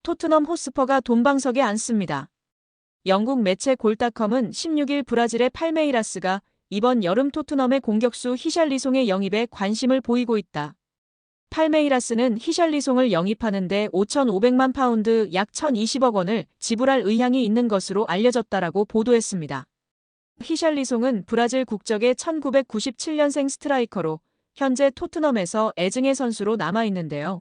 토트넘 호스퍼가 돈방석에 앉습니다. 영국 매체 골닷컴은 16일 브라질의 팔메이라스가 이번 여름 토트넘의 공격수 히샬리송의 영입에 관심을 보이고 있다. 팔메이라스는 히샬리송을 영입하는 데 5,500만 파운드 약 1,020억 원을 지불할 의향이 있는 것으로 알려졌다라고 보도했습니다. 히샬리송은 브라질 국적의 1997년생 스트라이커로 현재 토트넘에서 애증의 선수로 남아있는데요.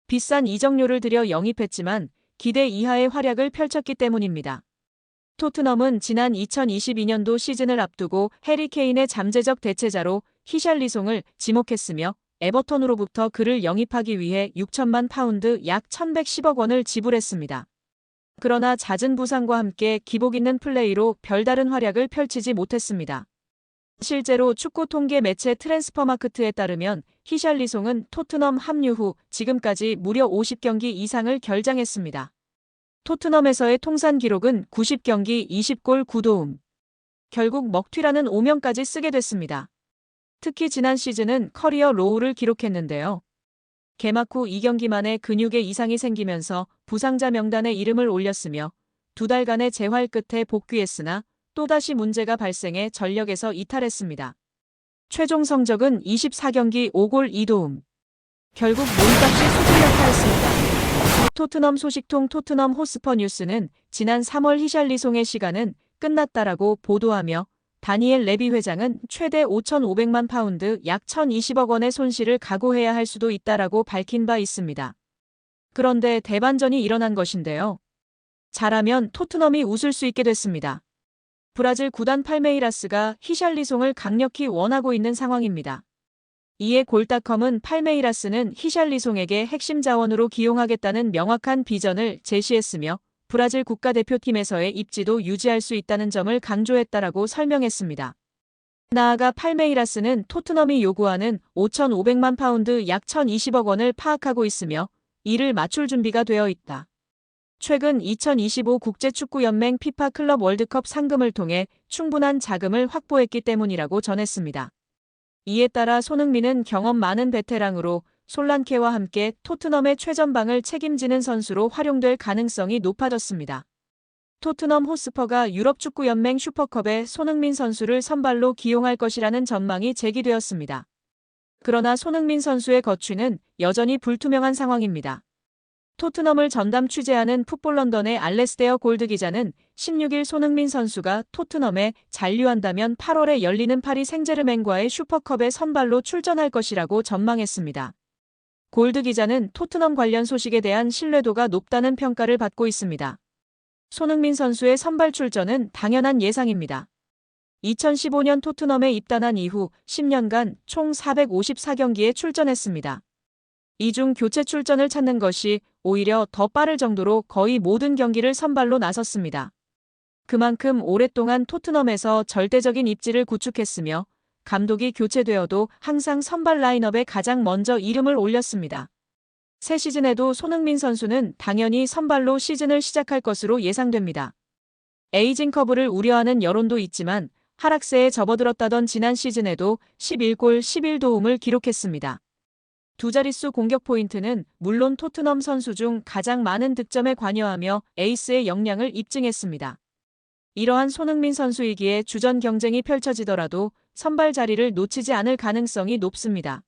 비싼 이적료를 들여 영입했지만 기대 이하의 활약을 펼쳤기 때문입니다. 토트넘은 지난 2022년도 시즌을 앞두고 해리 케인의 잠재적 대체자로 히샬리송을 지목했으며 에버턴으로부터 그를 영입하기 위해 6천만 파운드 약 1,110억 원을 지불했습니다. 그러나 잦은 부상과 함께 기복 있는 플레이로 별다른 활약을 펼치지 못했습니다. 실제로 축구 통계 매체 트랜스퍼마크트에 따르면 히샬리송은 토트넘 합류 후 지금까지 무려 50경기 이상을 결장했습니다. 토트넘에서의 통산 기록은 90경기 20골 9도움. 결국 먹튀라는 오명까지 쓰게 됐습니다. 특히 지난 시즌은 커리어 로우를 기록했는데요. 개막 후 2경기 만에 근육에 이상이 생기면서 부상자 명단에 이름을 올렸으며 2달간의 재활 끝에 복귀했으나 또다시 문제가 발생해 전력에서 이탈했습니다. 최종 성적은 24경기 5골 2도움. 결국 몸값이 수두룩하였습니다. 토트넘 소식통 토트넘 호스퍼 뉴스는 지난 3월 히샬리송의 시간은 끝났다라고 보도하며 다니엘 레비 회장은 최대 5,500만 파운드 약 1,020억 원의 손실을 각오해야 할 수도 있다라고 밝힌 바 있습니다. 그런데 대반전이 일어난 것인데요. 잘하면 토트넘이 웃을 수 있게 됐습니다. 브라질 구단 팔메이라스가 히샬리송을 강력히 원하고 있는 상황입니다. 이에 골닷컴은 팔메이라스는 히샬리송에게 핵심 자원으로 기용하겠다는 명확한 비전을 제시했으며 브라질 국가대표팀에서의 입지도 유지할 수 있다는 점을 강조했다라고 설명했습니다. 나아가 팔메이라스는 토트넘이 요구하는 5,500만 파운드 약 1,020억 원을 파악하고 있으며 이를 맞출 준비가 되어 있다. 최근 2025 국제축구연맹 피파 클럽 월드컵 상금을 통해 충분한 자금을 확보했기 때문이라고 전했습니다. 이에 따라 손흥민은 경험 많은 베테랑으로 솔란케와 함께 토트넘의 최전방을 책임지는 선수로 활용될 가능성이 높아졌습니다. 토트넘 호스퍼가 유럽축구연맹 슈퍼컵에 손흥민 선수를 선발로 기용할 것이라는 전망이 제기되었습니다. 그러나 손흥민 선수의 거취는 여전히 불투명한 상황입니다. 토트넘을 전담 취재하는 풋볼 런던의 알레스테어 골드 기자는 16일 손흥민 선수가 토트넘에 잔류한다면 8월에 열리는 파리 생제르맹과의 슈퍼컵에 선발로 출전할 것이라고 전망했습니다. 골드 기자는 토트넘 관련 소식에 대한 신뢰도가 높다는 평가를 받고 있습니다. 손흥민 선수의 선발 출전은 당연한 예상입니다. 2015년 토트넘에 입단한 이후 10년간 총 454경기에 출전했습니다. 이 중 교체 출전을 찾는 것이 오히려 더 빠를 정도로 거의 모든 경기를 선발로 나섰습니다. 그만큼 오랫동안 토트넘에서 절대적인 입지를 구축했으며 감독이 교체되어도 항상 선발 라인업에 가장 먼저 이름을 올렸습니다. 새 시즌에도 손흥민 선수는 당연히 선발로 시즌을 시작할 것으로 예상됩니다. 에이징 커브를 우려하는 여론도 있지만 하락세에 접어들었다던 지난 시즌에도 11골 11도움을 기록했습니다. 두 자릿수 공격 포인트는 물론 토트넘 선수 중 가장 많은 득점에 관여하며 에이스의 역량을 입증했습니다. 이러한 손흥민 선수이기에 주전 경쟁이 펼쳐지더라도 선발 자리를 놓치지 않을 가능성이 높습니다.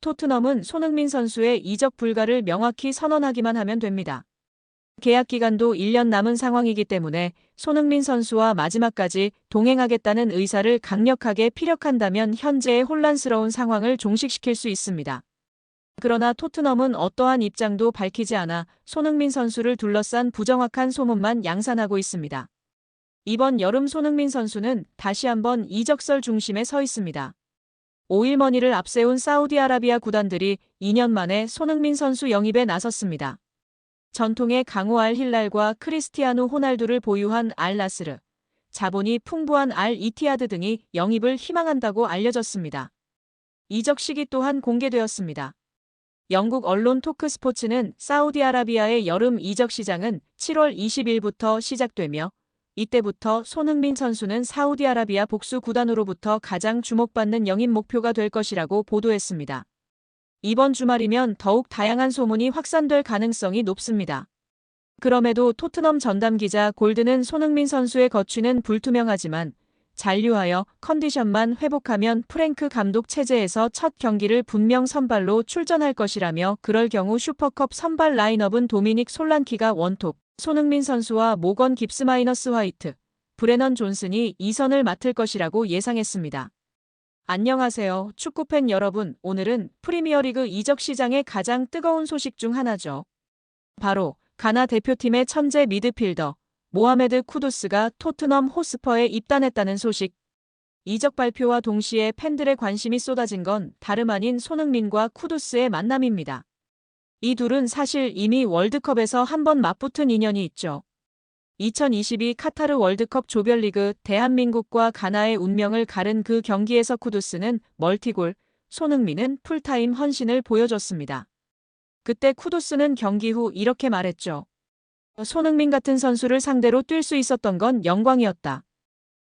토트넘은 손흥민 선수의 이적 불가를 명확히 선언하기만 하면 됩니다. 계약 기간도 1년 남은 상황이기 때문에 손흥민 선수와 마지막까지 동행하겠다는 의사를 강력하게 피력한다면 현재의 혼란스러운 상황을 종식시킬 수 있습니다. 그러나 토트넘은 어떠한 입장도 밝히지 않아 손흥민 선수를 둘러싼 부정확한 소문만 양산하고 있습니다. 이번 여름 손흥민 선수는 다시 한번 이적설 중심에 서 있습니다. 오일머니를 앞세운 사우디아라비아 구단들이 2년 만에 손흥민 선수 영입에 나섰습니다. 전통의 강호 알 힐랄과 크리스티아누 호날두를 보유한 알 나스르, 자본이 풍부한 알 이티하드 등이 영입을 희망한다고 알려졌습니다. 이적 시기 또한 공개되었습니다. 영국 언론 토크스포츠는 사우디아라비아의 여름 이적 시장은 7월 20일부터 시작되며 이때부터 손흥민 선수는 사우디아라비아 복수 구단으로부터 가장 주목받는 영입 목표가 될 것이라고 보도했습니다. 이번 주말이면 더욱 다양한 소문이 확산될 가능성이 높습니다. 그럼에도 토트넘 전담 기자 골드는 손흥민 선수의 거취는 불투명하지만 잔류하여 컨디션만 회복하면 프랭크 감독 체제에서 첫 경기를 분명 선발로 출전할 것이라며 그럴 경우 슈퍼컵 선발 라인업은 도미닉 솔란키가 원톱, 손흥민 선수와 모건 깁스 마이너스 화이트, 브레넌 존슨이 2선을 맡을 것이라고 예상했습니다. 안녕하세요. 축구팬 여러분, 오늘은 프리미어리그 이적 시장의 가장 뜨거운 소식 중 하나죠. 바로 가나 대표팀의 천재 미드필더 모하메드 쿠두스가 토트넘 호스퍼에 입단했다는 소식. 이적 발표와 동시에 팬들의 관심이 쏟아진 건 다름 아닌 손흥민과 쿠두스의 만남입니다. 이 둘은 사실 이미 월드컵에서 한번 맞붙은 인연이 있죠. 2022 카타르 월드컵 조별리그 대한민국과 가나의 운명을 가른 그 경기에서 쿠두스는 멀티골, 손흥민은 풀타임 헌신을 보여줬습니다. 그때 쿠두스는 경기 후 이렇게 말했죠. 손흥민 같은 선수를 상대로 뛸 수 있었던 건 영광이었다.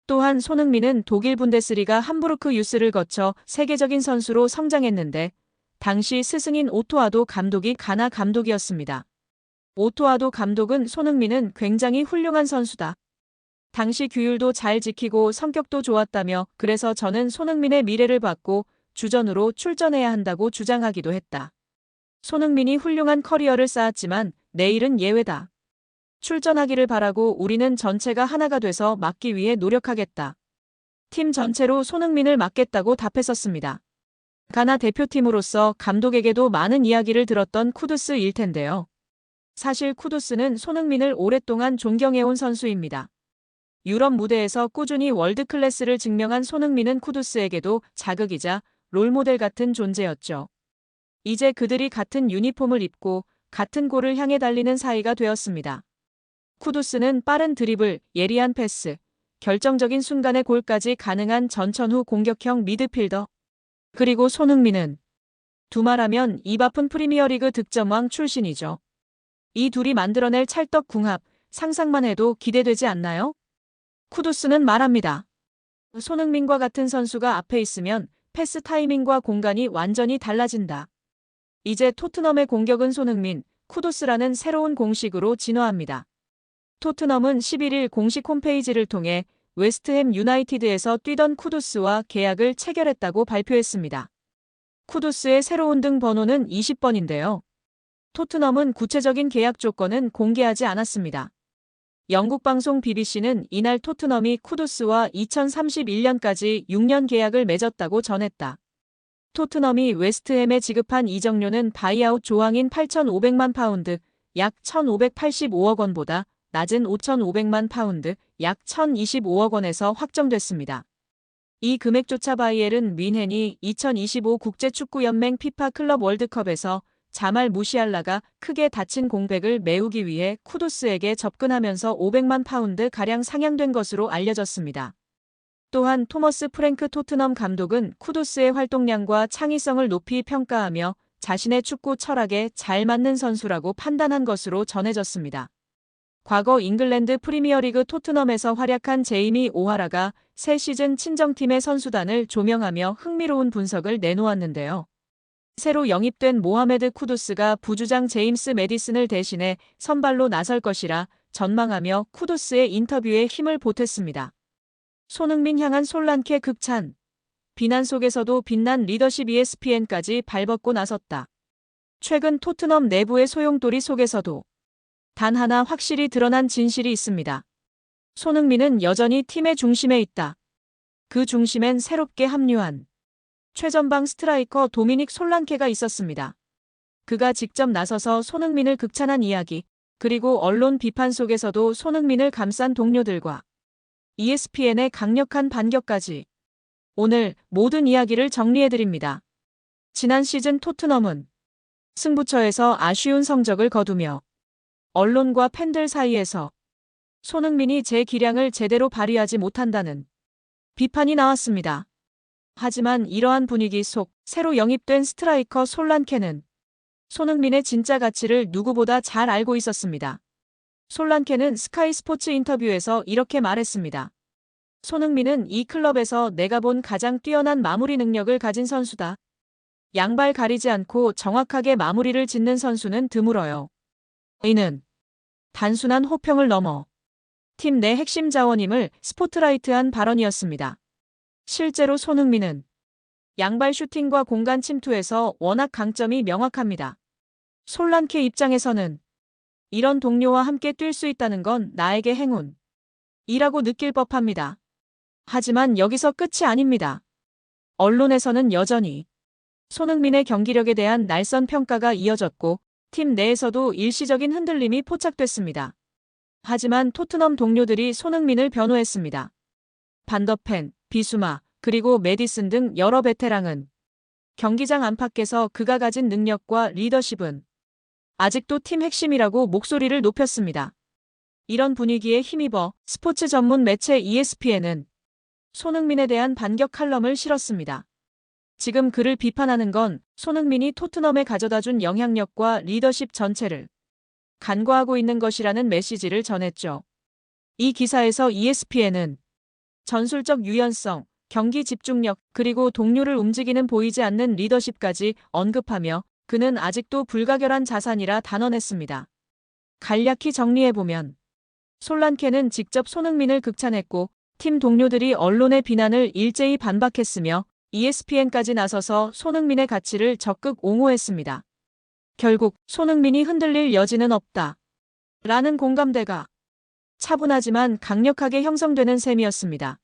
또한 손흥민은 독일 분데스리가 함부르크 유스를 거쳐 세계적인 선수로 성장했는데 당시 스승인 오토아도 감독이 가나 감독이었습니다. 오토아도 감독은 손흥민은 굉장히 훌륭한 선수다. 당시 규율도 잘 지키고 성격도 좋았다며 그래서 저는 손흥민의 미래를 봤고 주전으로 출전해야 한다고 주장하기도 했다. 손흥민이 훌륭한 커리어를 쌓았지만 내일은 예외다. 출전하기를 바라고 우리는 전체가 하나가 돼서 막기 위해 노력하겠다. 팀 전체로 손흥민을 맡겠다고 답했었습니다. 가나 대표팀으로서 감독에게도 많은 이야기를 들었던 쿠두스일 텐데요. 사실 쿠두스는 손흥민을 오랫동안 존경해온 선수입니다. 유럽 무대에서 꾸준히 월드클래스를 증명한 손흥민은 쿠두스에게도 자극이자 롤모델 같은 존재였죠. 이제 그들이 같은 유니폼을 입고 같은 골을 향해 달리는 사이가 되었습니다. 쿠두스는 빠른 드리블, 예리한 패스, 결정적인 순간의 골까지 가능한 전천후 공격형 미드필더. 그리고 손흥민은 두말하면 입 아픈 프리미어리그 득점왕 출신이죠. 이 둘이 만들어낼 찰떡궁합, 상상만 해도 기대되지 않나요? 쿠두스는 말합니다. 손흥민과 같은 선수가 앞에 있으면 패스 타이밍과 공간이 완전히 달라진다. 이제 토트넘의 공격은 손흥민, 쿠두스라는 새로운 공식으로 진화합니다. 토트넘은 11일 공식 홈페이지를 통해 웨스트햄 유나이티드에서 뛰던 쿠두스와 계약을 체결했다고 발표했습니다. 쿠두스의 새로운 등 번호는 20번인데요. 토트넘은 구체적인 계약 조건은 공개하지 않았습니다. 영국 방송 BBC는 이날 토트넘이 쿠두스와 2031년까지 6년 계약을 맺었다고 전했다. 토트넘이 웨스트햄에 지급한 이적료는 바이아웃 조항인 8,500만 파운드, 약 1,585억 원보다 낮은 5,500만 파운드, 약 1,025억 원에서 확정됐습니다. 이 금액조차 바이에른 뮌헨이 2025 국제축구연맹 피파 클럽 월드컵에서 자말 무시알라가 크게 다친 공백을 메우기 위해 쿠두스에게 접근하면서 500만 파운드가량 상향된 것으로 알려졌습니다. 또한 토머스 프랭크 토트넘 감독은 쿠두스의 활동량과 창의성을 높이 평가하며 자신의 축구 철학에 잘 맞는 선수라고 판단한 것으로 전해졌습니다. 과거 잉글랜드 프리미어리그 토트넘에서 활약한 제이미 오하라가 새 시즌 친정팀의 선수단을 조명하며 흥미로운 분석을 내놓았는데요. 새로 영입된 모하메드 쿠두스가 부주장 제임스 매디슨을 대신해 선발로 나설 것이라 전망하며 쿠두스의 인터뷰에 힘을 보탰습니다. 손흥민 향한 솔란케 극찬. 비난 속에서도 빛난 리더십 ESPN까지 발벗고 나섰다. 최근 토트넘 내부의 소용돌이 속에서도 단 하나 확실히 드러난 진실이 있습니다. 손흥민은 여전히 팀의 중심에 있다. 그 중심엔 새롭게 합류한 최전방 스트라이커 도미닉 솔란케가 있었습니다. 그가 직접 나서서 손흥민을 극찬한 이야기, 그리고 언론 비판 속에서도 손흥민을 감싼 동료들과 ESPN의 강력한 반격까지. 오늘 모든 이야기를 정리해드립니다. 지난 시즌 토트넘은 승부처에서 아쉬운 성적을 거두며 언론과 팬들 사이에서 손흥민이 제 기량을 제대로 발휘하지 못한다는 비판이 나왔습니다. 하지만 이러한 분위기 속 새로 영입된 스트라이커 솔란케는 손흥민의 진짜 가치를 누구보다 잘 알고 있었습니다. 솔란케는 스카이 스포츠 인터뷰에서 이렇게 말했습니다. 손흥민은 이 클럽에서 내가 본 가장 뛰어난 마무리 능력을 가진 선수다. 양발 가리지 않고 정확하게 마무리를 짓는 선수는 드물어요. 이는 단순한 호평을 넘어 팀 내 핵심 자원임을 스포트라이트한 발언이었습니다. 실제로 손흥민은 양발 슈팅과 공간 침투에서 워낙 강점이 명확합니다. 솔란케 입장에서는 이런 동료와 함께 뛸 수 있다는 건 나에게 행운이라고 느낄 법합니다. 하지만 여기서 끝이 아닙니다. 언론에서는 여전히 손흥민의 경기력에 대한 날선 평가가 이어졌고 팀 내에서도 일시적인 흔들림이 포착됐습니다. 하지만 토트넘 동료들이 손흥민을 변호했습니다. 반더펜, 비수마, 그리고 메디슨 등 여러 베테랑은 경기장 안팎에서 그가 가진 능력과 리더십은 아직도 팀 핵심이라고 목소리를 높였습니다. 이런 분위기에 힘입어 스포츠 전문 매체 ESPN은 손흥민에 대한 반격 칼럼을 실었습니다. 지금 그를 비판하는 건 손흥민이 토트넘에 가져다준 영향력과 리더십 전체를 간과하고 있는 것이라는 메시지를 전했죠. 이 기사에서 ESPN은 전술적 유연성, 경기 집중력, 그리고 동료를 움직이는 보이지 않는 리더십까지 언급하며 그는 아직도 불가결한 자산이라 단언했습니다. 간략히 정리해보면 솔란케는 직접 손흥민을 극찬했고 팀 동료들이 언론의 비난을 일제히 반박했으며 ESPN까지 나서서 손흥민의 가치를 적극 옹호했습니다. 결국 손흥민이 흔들릴 여지는 없다. 라는 공감대가 차분하지만 강력하게 형성되는 셈이었습니다.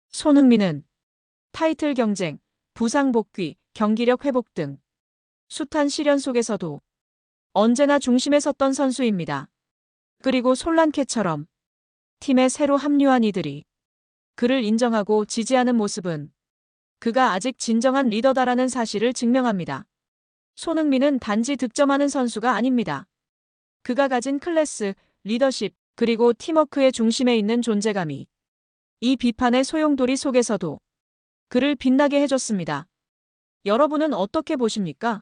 손흥민은 타이틀 경쟁, 부상 복귀, 경기력 회복 등 숱한 시련 속에서도 언제나 중심에 섰던 선수입니다. 그리고 솔란케처럼 팀에 새로 합류한 이들이 그를 인정하고 지지하는 모습은 그가 아직 진정한 리더다라는 사실을 증명합니다. 손흥민은 단지 득점하는 선수가 아닙니다. 그가 가진 클래스, 리더십, 그리고 팀워크의 중심에 있는 존재감이 이 비판의 소용돌이 속에서도 그를 빛나게 해줬습니다. 여러분은 어떻게 보십니까?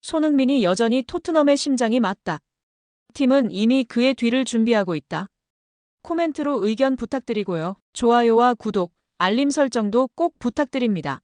손흥민이 여전히 토트넘의 심장이 맞다. 팀은 이미 그의 뒤를 준비하고 있다. 코멘트로 의견 부탁드리고요. 좋아요와 구독, 알림 설정도 꼭 부탁드립니다.